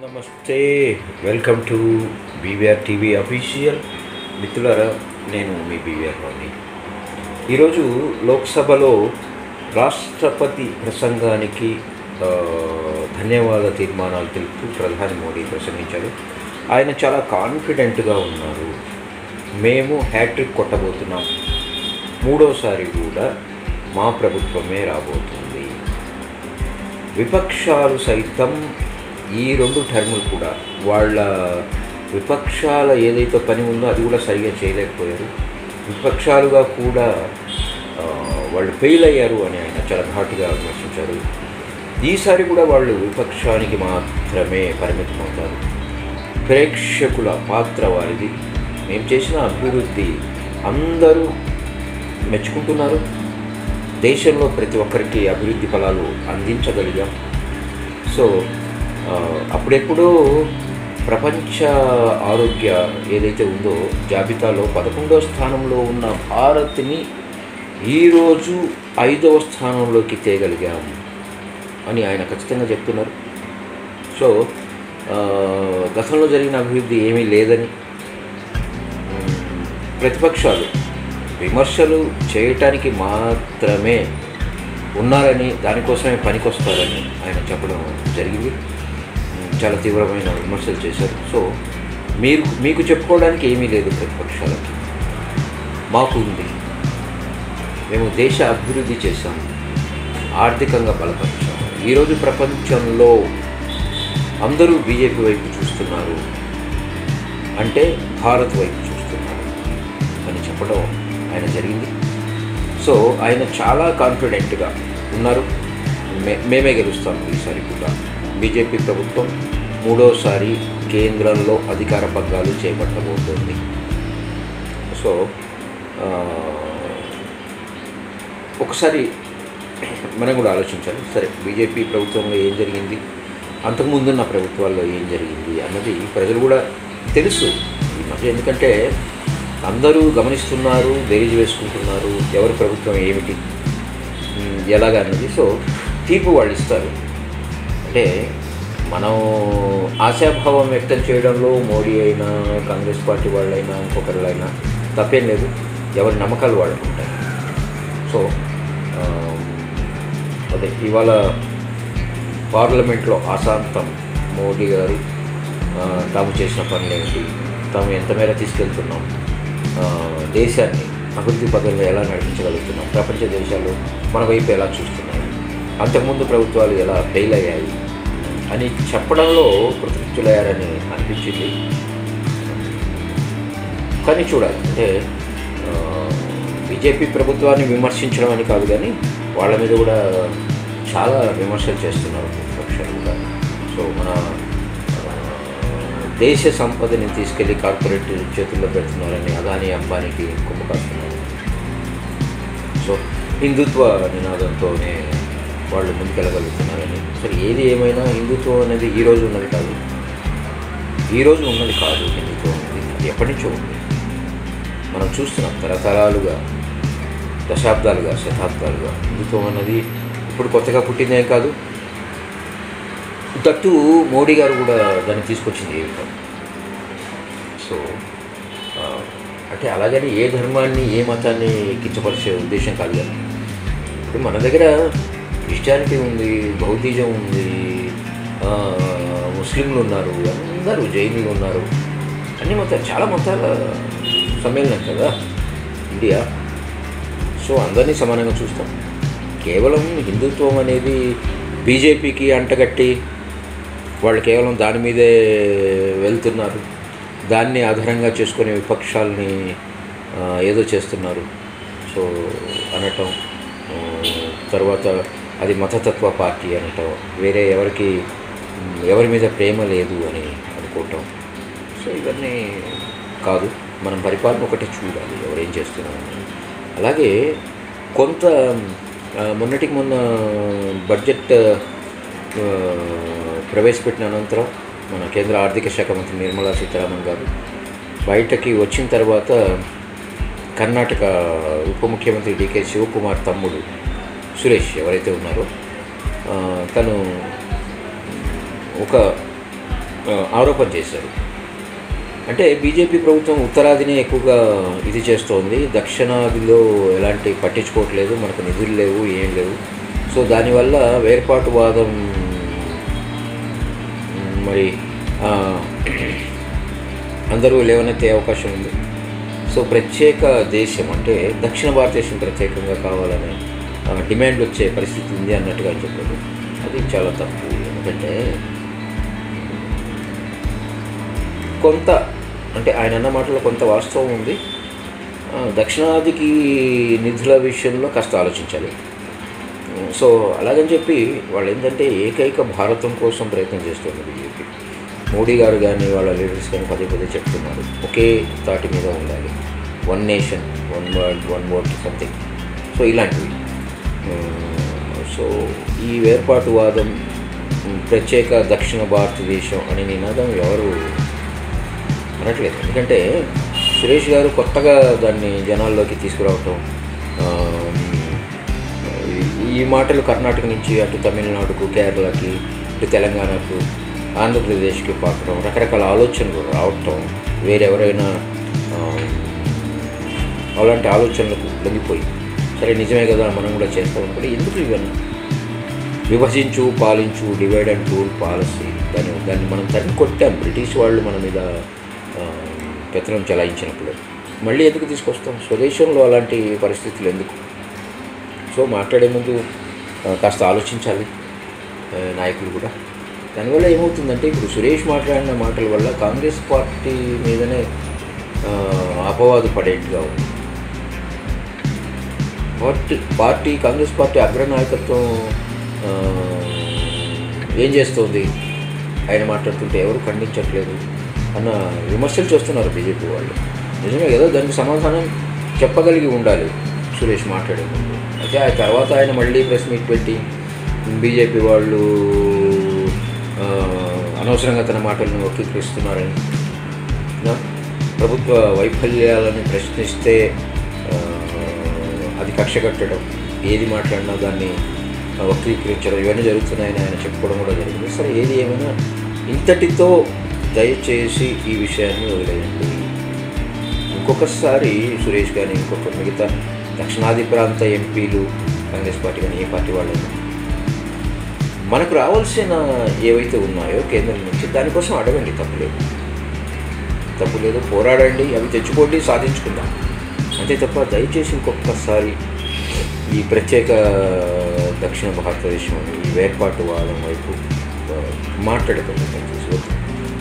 నమస్తే, welcome to BVR TV official. మిత్రులారా, నేను మీ బీవీఆర్ రావుని. ఈరోజు లోక్సభలో రాష్ట్రపతి ప్రసంగానికి ధన్యవాద తీర్మానాలు తెలుపుతూ ప్రధాని మోడీ ప్రసంగించారు. ఆయన చాలా కాన్ఫిడెంట్గా ఉన్నారు. మేము హ్యాట్రిక్ కొట్టబోతున్నాం, మూడోసారి కూడా మా ప్రభుత్వమే రాబోతుంది. విపక్షాలు సైతం ఈ 2 టర్ములు కూడా వాళ్ళ విపక్షాల ఏదైతే పని ఉందో అది కూడా సరిగా చేయలేకపోయారు. విపక్షాలుగా కూడా వాళ్ళు ఫెయిల్ అయ్యారు అని ఆయన చాలా ఘాటుగా విమర్శించారు. ఈసారి కూడా వాళ్ళు విపక్షానికి మాత్రమే పరిమితమవుతారు. ప్రేక్షకుల పాత్ర వారిది. మేము చేసిన అభివృద్ధి అందరూ మెచ్చుకుంటున్నారు. దేశంలో ప్రతి ఒక్కరికి అభివృద్ధి ఫలాలు అందించగలిగాం. సో అప్పుడెప్పుడో ప్రపంచ ఆరోగ్య ఏదైతే ఉందో జాబితాలో 11వ స్థానంలో ఉన్న భారత్ని ఈరోజు 5వ స్థానంలోకి తేగలిగాం అని ఆయన ఖచ్చితంగా చెప్తున్నారు. సో గతంలో జరిగిన అభివృద్ధి ఏమీ లేదని, ప్రతిపక్షాలు విమర్శలు చేయటానికి మాత్రమే ఉన్నారని, దానికోసమే పనికొస్తారని ఆయన చెప్పడం జరిగింది. చాలా తీవ్రమైన విమర్శలు చేశారు. సో మీకు చెప్పుకోవడానికి ఏమీ లేదు ప్రతిపక్షాలకి. మాకు ఉంది. మేము దేశ అభివృద్ధి చేశాము, ఆర్థికంగా బలపరిచాము. ఈరోజు ప్రపంచంలో అందరూ బీజేపీ వైపు చూస్తున్నారు అంటే భారత్ వైపు చూస్తున్నారు అని చెప్పడం ఆయన జరిగింది. సో ఆయన చాలా కాన్ఫిడెంట్గా ఉన్నారు. మేమే గెలుస్తాం ఈసారి కూడా. బీజేపీ ప్రభుత్వం మూడోసారి కేంద్రంలో అధికార పగ్గాలు చేపట్టబోతోంది. సో ఒకసారి మనం కూడా ఆలోచించాలి. సరే, బీజేపీ ప్రభుత్వంలో ఏం జరిగింది, అంతకుముందున్న ప్రభుత్వాల్లో ఏం జరిగింది అన్నది ప్రజలు కూడా తెలుసు ఈ మధ్య. ఎందుకంటే అందరూ గమనిస్తున్నారు, బేరీజు వేసుకుంటున్నారు ఎవరి ప్రభుత్వం ఏమిటి ఎలాగా అన్నది. సో తీర్పు వాళ్ళు ఇస్తారు. అంటే మనం ఆశాభావం వ్యక్తం చేయడంలో మోడీ అయినా, కాంగ్రెస్ పార్టీ వాళ్ళైనా, ఇంకొకరులైనా తప్పేం లేదు. ఎవరి నమ్మకాలు వాళ్ళకు ఉంటాయి. సో అదే ఇవాళ పార్లమెంట్లో అశాంతం. మోడీ గారు తాము చేసిన పనులేంటి, తాము ఎంత మేర తీసుకెళ్తున్నాం, దేశాన్ని అభివృద్ధి పదంలో ఎలా నడిపించగలుగుతున్నాం, ప్రపంచ దేశాలు మన వైపు ఎలా చూస్తున్నాయి, అంతకుముందు ప్రభుత్వాలు ఎలా ఫెయిల్ అయ్యాయి అని చెప్పడంలో కృతజ్ఞులయ్యారని అనిపించింది. కానీ చూడాలి, అంటే బీజేపీ ప్రభుత్వాన్ని విమర్శించడం అని కాదు, కానీ వాళ్ళ మీద కూడా చాలా విమర్శలు చేస్తున్నారు ప్రతిపక్షాలు కూడా. సో మన దేశ సంపదని తీసుకెళ్ళి కార్పొరేట్ చేతుల్లో పెడుతున్నారని అదానీ అంబానీకి కొమ్ము కాస్తున్నారు. సో హిందుత్వ నినాదంతోనే వాళ్ళు ముందుకెళ్ళగలుగుతున్నారని. సరే, ఏది ఏమైనా హిందుత్వం అనేది ఈరోజు ఉన్నది కాదు. హిందుత్వం అనేది అది ఎప్పటి నుంచో ఉంది. మనం చూస్తున్నాం తరతరాలుగా, దశాబ్దాలుగా, శతాబ్దాలుగా. హిందుత్వం అన్నది ఇప్పుడు కొత్తగా పుట్టిందేం కాదు. దట్టు మోడీ గారు కూడా దాన్ని తీసుకొచ్చింది ఏమి కాదు. సో అంటే అలాగని ఏ ధర్మాన్ని, ఏ మతాన్ని కించపరిచే ఉద్దేశం కాదు కదా. ఇప్పుడు మన దగ్గర క్రిస్టియానిటీ ఉంది, బౌద్ధిజం ఉంది, ముస్లింలు ఉన్నారు, అందరూ జైనులు ఉన్నారు. అన్ని మతాలు, చాలా మతాల సమ్మేళనం కదా ఇండియా. సో అందరినీ సమానంగా చూస్తాం. కేవలం హిందుత్వం అనేది బీజేపీకి అంటగట్టి వాళ్ళు కేవలం దాని మీదే వెళ్తున్నారు. దాన్ని ఆధారంగా చేసుకునే విపక్షాలని ఏదో చేస్తున్నారు. సో అనటం, తర్వాత అది మతతత్వ పార్టీ అనటం, వేరే ఎవరి మీద ప్రేమ లేదు అని అనుకోవటం. సో ఇవన్నీ కాదు. మనం పరిపాలన ఒకటి చూడాలి, ఎవరేం చేస్తున్నారని. అలాగే కొంత మొన్నటికి మొన్న బడ్జెట్ ప్రవేశపెట్టిన అనంతరం మన కేంద్ర ఆర్థిక శాఖ మంత్రి నిర్మలా సీతారామన్ గారు బయటకి వచ్చిన తర్వాత కర్ణాటక ఉప ముఖ్యమంత్రి డికే శివకుమార్ తమ్ముడు సురేష్ ఎవరైతే ఉన్నారో తను ఒక ఆరోపణ చేశారు. అంటే బీజేపీ ప్రభుత్వం ఉత్తరాదినే ఎక్కువగా ఇది చేస్తోంది, దక్షిణాదిలో ఎలాంటి పట్టించుకోవట్లేదు, మనకు నిధులు లేవు, ఏం లేవు. సో దానివల్ల వేర్పాటువాదం మరి అందరూ లేవనెత్తే అవకాశం ఉంది. సో ప్రత్యేక దేశం అంటే దక్షిణ భారతదేశం ప్రత్యేకంగా కావాలనే డిమాండ్ వచ్చే పరిస్థితి ఉంది అన్నట్టుగా చెప్పారు. అది చాలా తప్పు. ఎందుకంటే కొంత అంటే ఆయన అన్న మాటలో కొంత వాస్తవం ఉంది. దక్షిణాదికి నిధుల విషయంలో కాస్త ఆలోచించాలి. సో అలాగని చెప్పి వాళ్ళు ఏంటంటే ఏకైక భారతం కోసం ప్రయత్నం చేస్తుంది బీజేపీ. మోడీ గారు కానీ వాళ్ళ లీడర్స్ కానీ పదే పదే చెప్తున్నారు, ఒకే తాటి మీద ఉండాలి, one nation one world one vote something. So ఇలాంటివి. సో ఈ వేర్పాటువాదం, ప్రత్యేక దక్షిణ భారతదేశం అనే నినాదం ఎవరు అనట్లేదు. ఎందుకంటే సురేష్ గారు కొత్తగా దాన్ని జనాల్లోకి తీసుకురావటం, ఈ మాటలు కర్ణాటక నుంచి అటు తమిళనాడుకు, కేరళకి, ఇటు తెలంగాణకు, ఆంధ్రప్రదేశ్కి పాకడం, రకరకాల ఆలోచనలు రావటం, వేరెవరైనా అలాంటి ఆలోచనలకు లొంగిపోయి సరే నిజమే కదా మనం కూడా చేస్తాం అనుకుంటే ఎందుకు ఇవన్నీ విభజించు పాలించు, డివైడ్ అండ్ రూల్ పాలసీ, దాన్ని మనం తరిమి కొట్టాం. బ్రిటిష్ వాళ్ళు మన మీద పెత్తనం చెలాయించినప్పుడు మళ్ళీ ఎందుకు తీసుకొస్తాం? స్వదేశంలో అలాంటి పరిస్థితులు ఎందుకు? సో మాట్లాడే ముందు కాస్త ఆలోచించాలి నాయకులు కూడా. దానివల్ల ఏమవుతుందంటే ఇప్పుడు సురేష్ మాట్లాడిన మాటల వల్ల కాంగ్రెస్ పార్టీ మీదనే అపవాదు పడేట్టుగా ఉంది. కాంగ్రెస్ పార్టీ అగ్రనాయకత్వం ఏం చేస్తోంది, ఆయన మాట్లాడుతుంటే ఎవరు ఖండించట్లేదు అన్న విమర్శలు చేస్తున్నారు బీజేపీ వాళ్ళు. నిజమే కదా, దానికి సమాధానం చెప్పగలిగి ఉండాలి సురేష్ మాట్లాడే ముందు. అయితే ఆ తర్వాత ఆయన మళ్ళీ ప్రెస్ మీట్ పెట్టి బీజేపీ వాళ్ళు అనవసరంగా తన మాటలను వక్రీకరిస్తున్నారని, ప్రభుత్వ వైఫల్యాలను ప్రశ్నిస్తే అది కక్ష కట్టడం, ఏది మాట్లాడినా దాన్ని వక్రీకరించడం, ఇవన్నీ జరుగుతున్నాయని ఆయన చెప్పుకోవడం కూడా జరిగింది. సరే ఏది ఏమైనా ఇంతటితో దయచేసి ఈ విషయాన్ని వదిలేయండి. ఇంకొకసారి సురేష్ కానీ ఇంకొక మిగతా దక్షిణాది ప్రాంత ఎంపీలు కాంగ్రెస్ పార్టీ కానీ ఏ పార్టీ వాళ్ళైనా మనకు రావాల్సిన ఏవైతే ఉన్నాయో కేంద్రం నుంచి దానికోసం అడగండి, తప్పులేదు, పోరాడండి, అవి తెచ్చుకోండి, సాధించుకుందాం అంతే తప్ప దయచేసి ఇంకొకసారి ఈ ప్రత్యేక దక్షిణ భారతదేశం ఈ వేర్పాటువాదం వైపు మాట్లాడకండి. దయచేసి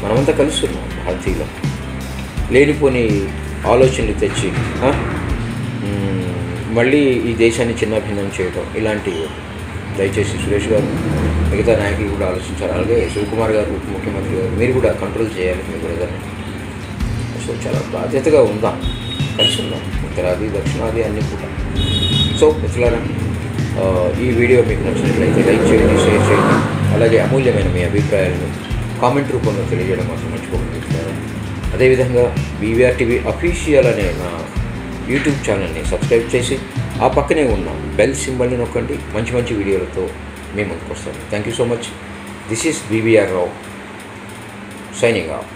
మనమంతా కలుస్తున్నాం భారతీయులం, లేనిపోని ఆలోచనలు తెచ్చి మళ్ళీ ఈ దేశాన్ని చిన్నభిన్నం చేయడం ఇలాంటివి దయచేసి సురేష్ గారు మిగతా నాయకులు కూడా ఆలోచించారు. అలాగే శివకుమార్ గారు ఉప ముఖ్యమంత్రి గారు మీరు కూడా కంట్రోల్ చేయాలి మీ బ్రదర్ని. సో చాలా బాధ్యతగా ఉందాం, కలిసి ఉందాం, ఉత్తరాది దక్షిణాది అన్నీ కూడా. సో మిత్రులారా, ఈ వీడియో మీకు నచ్చినట్లయితే లైక్ చేయండి, షేర్ చేయండి. అలాగే అమూల్యమైన మీ అభిప్రాయాలను కామెంట్ రూపంలో తెలియజేయడం మాత్రం మర్చిపోకండి. అదేవిధంగా బీవీఆర్ టీవీ అఫీషియల్ అనే నా యూట్యూబ్ ఛానల్ని సబ్స్క్రైబ్ చేసి ఆ పక్కనే ఉన్న బెల్ సింబల్ని నొక్కండి. మంచి మంచి వీడియోలతో మేము ముందుకు వస్తాము. Thank you so much. This is BVR Rao signing off.